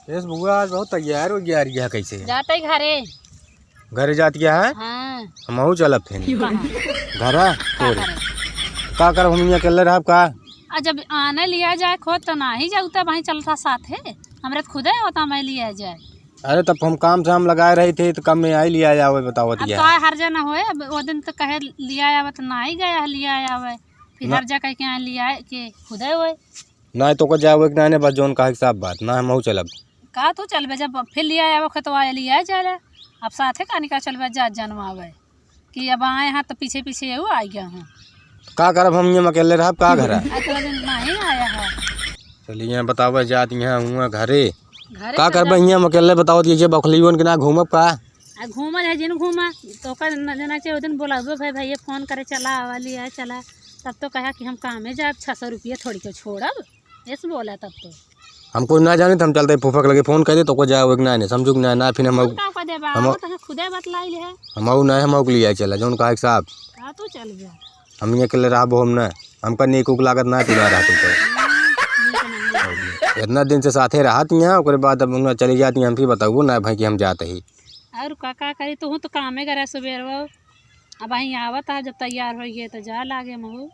इस बुआ आज बहुत तैयार हो गया रिया कैसे जाते घरे घरे जात गया है। हाँ हमहू चलब फिर घर तोरे का कर हम अकेले रह का जब आने लिया जाए खोद तो ना ही जाऊ तब वहीं चलता साथ है हमरे खुदे होता मैं लिया जाए। अरे तब हम काम से हम लगाए रही थे तो कम में आई लिया जाओ बताओ अब तो हर जना होए अब वो दिन तो कहे लिया आवे तो ना ही गया लिया आवे फिर हर जगह के लिया के खुदे होए ना तो को जाओ कि ना बस जोन का साफ बात ना हमहू चलब का तू चलबे जब फिर लिया आवे खतवा लिया जाए अब साथे का निका चलबे जा जनवावे कि अब आए हैं तो पीछे पीछे यू आ गया हूँ का करब हम अकेले रह का घर दिन ना ही आया है। चलिए बताओ जात यहाँ हुआ घरे का करब यहाँ अकेले बताओ ये बखलियों के ना घूमब का घूमल है जिन घूमा तो जना चाहिए दिन बोला दो भाई भैया फोन करे चला वाली है चला तब तो कहा कि हम कामे जाए 600 रुपये थोड़ी को छोड़ब ऐसे बोला तब तो हमको ना जाने तो हम चलते फूफक लगे फोन करे तो को जाओ ना समझू ना ना फिर हम खुदे बतलाई है हम लिया चला जोन कहा साहब तू चल गया हम अकेले रहो हम ना हमका नीक उक लागत ना पिला रहा तो इतना दिन से साथे रहत यहाँ ओकरे बाद अब चली जाती हम फिर बताऊ ना भाई कि हम जाते ही और का करी तो हूँ तो कामे करे सुबह वो अब वहीं आवत है जब तैयार हो गए तो जा लागे महू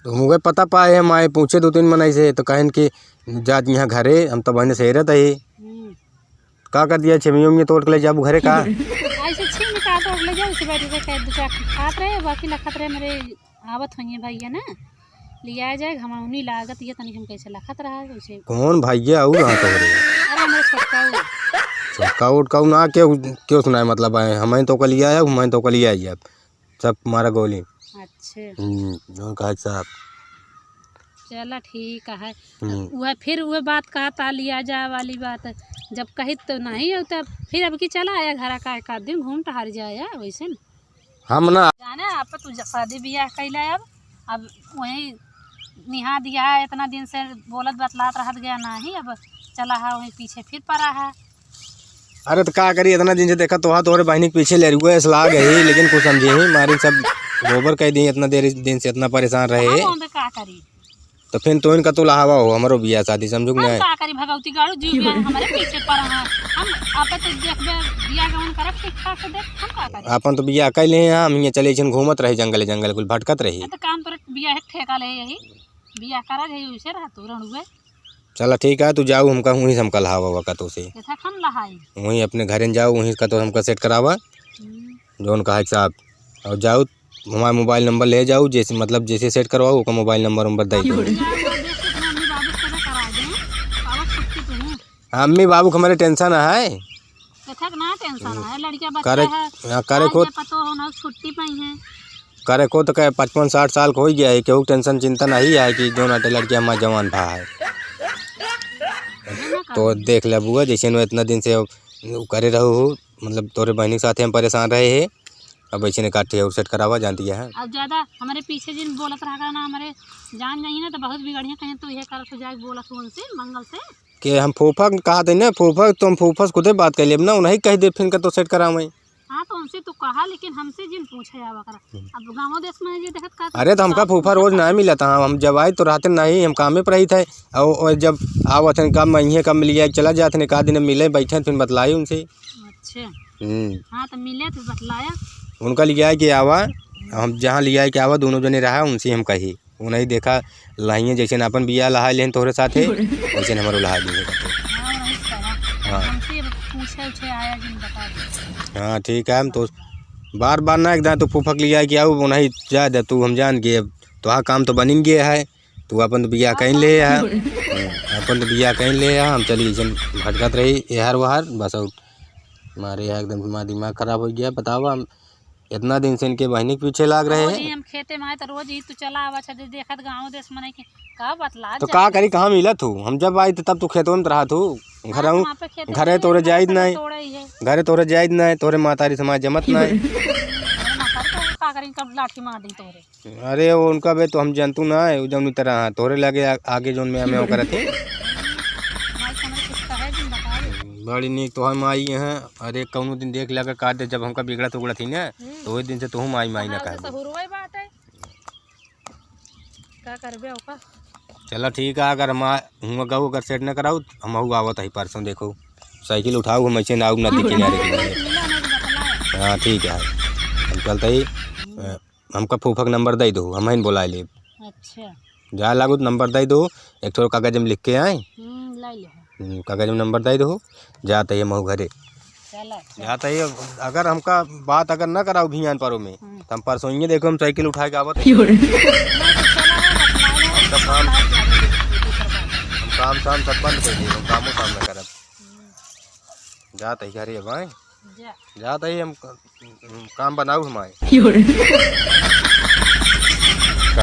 तो मुझे पता पाए हम आए पूछे 2-3 मनाई से तो कहन कि जात यहाँ घरे हम तो बहने से रहते ही का कर दिया छमियों तोड़ के ले जाबू घरे का ऐसे छीन का तोड़ ले जाओ बैठ के कह दो खात रहे बाकी लखत रहे मेरे आवत होइए भैया ना लिया जाए घमाउनी लागत ये तनी हम कैसे लखत रहा है उसे कौन भैया आऊ रहा तो अरे मेरे छोटका उटका ना क्यों सुनाए मतलब आए हमें तो कल लिया है हमें तो कल लिया है सब मारा गोली। अच्छा जो कहा साहब चला ठीक है वह फिर वह बात कहता लिया जा वाली बात जब कही तो नहीं होता फिर अब की चला आया घर का एक दिन घूम टहर जाया वैसे न हम ना जाने आप तू शादी ब्याह कैला अब वही निहा दिया है इतना दिन से बोलत बतलात रहत गया नहीं अब चला है वही पीछे फिर पड़ा है। अरे तो का करी इतना दिन से देखा तो तोहरे बहनी के पीछे ले रुए सलाह गई लेकिन कुछ समझे ही मारी सब गोबर कह दी इतना देर दिन से इतना परेशान रहे का करी तो फिर तो इनका तो लहावा हो हमारो बिया शादी समझू ना का करी भगवती गाड़ू जीव हमारे पीछे पड़ा है हम आप तो देखबे बिया गवन करब ठीक ठाक से देख हम का करी अपन तो बिया कैले हम ये चले छन घूमत रहे जंगल जंगल कुल भटकत रही तो काम पर बिया है ठेका ले यही बिया करा है उसे रह तू रणुए चला ठीक है तू जाऊ हमका वहीं से हमका लहावा वका तो से कैसा हम लहाई वहीं अपने घर जाओ वहीं का तो हमका सेट करावा जोन कहा साहब और जाओ हमारा मोबाइल नंबर ले जाओ जैसे मतलब जैसे सेट करवाओ उसका मोबाइल नंबर दे दो। अम्मी बाबू हमारे टेंशन है करे को छुट्टी पाई है करे को तो कहे 55-60 साल का हो गया है क्यों टेंशन चिंता नहीं है कि जो नाटे लड़कियाँ हमारा जवान भा है तो देख ले बुआ जैसे इतना दिन से करे रहो मतलब तोरे बहनी के साथ हम परेशान रहे हैं अब ऐसे ने काटे और सेट करावा जानती है अब ज्यादा हमारे पीछे जिन बोलत रहा ना हमारे जान जाइए ना तो बहुत बिगड़िया कहीं तो यह कर जाए बोलत उनसे मंगल से कि हम फूफा कहा थे ना फूफा तुम फूफा खुद बात कर लिए ना उन्हें कह दे फिर तो सेट करा मैं हाँ तो उनसे तो कहा लेकिन हमसे जिन पूछे आवा करा अब गाँव देश में ये देखत का अरे तो हमका फूफा रोज ना मिला था हम जब आए तो रहते नहीं हम कामे पर रही थे और जब आवत कम महीने कम लिया चला जाते का दिन मिले बैठे फिर बतलाई उनसे। अच्छा हाँ तो मिले तो बतलाया उनका लिया कि आवा हम जहाँ लिया कि आवा दोनों जने रहा उनसे हम कही उन्हें देखा लाइए जैसे अपन बिया लहा लें तोहरे साथ है वैसे हमारे लहा दिए हाँ ठीक है हम तो बार बार ना एकदम तो फूफक लिया कि आओ नहीं जा दे तू हम जान गए तो हाँ काम तो बन गया है तू अपन तो बिया कहीं ले है अपन तो बिया कहीं ले है हम चली भटकत रही यार वहार बस हमारे यहाँ एकदम हमारा दिमाग खराब हो गया बताओ हम इतना दिन से इनके बहनी के पीछे लाग रहे हैं हम खेते में तो रोज ही तू चला आवा छ देखत गांव देश में के का बतला तो का करी कहाँ मिला तू हम जब आई तब तू खेतों में रहा तू घरे तोरे जायद नहीं घरे तोरे जायद नहीं तोरे मातारी समाज जमत नहीं लाठी मार दी तोरे अरे वो उनका बे तो हम जानतू ना है जौन तरह तोरे लगे आगे जोन में हमें करत थे बड़ी नीक तो हम आई हैं अरे कौनो दिन देख लगा काट दे जब हमका बिगड़ा उगड़ा थी ना तो वही दिन से तुम आई माई ना कह चलो ठीक है अगर हम गऊ अगर सेट न कराऊ हम आवत है परसों देखो साइकिल उठाऊ हम ऐसे ना नदी किनारे किनारे। हाँ ठीक है, हम चलते ही हमका फूफा का नंबर दे दो, हम ही बुला ले। अच्छा जा लागू तो नंबर दे दो, एक थोड़ा कागज में लिख के आए, लाई ले कागज में नंबर दे दो, जाते ही हम घरे चला जाते ही। अगर हमका बात अगर ना कराओ भियान पारो में तो हम परसों ही देखो हम साइकिल उठा के आवत हम काम शाम सब बंद कर दिए, हम कामों काम न करब। जाते ही घरे अब आए, जा जाते ही हम काम बनाऊ हमारे।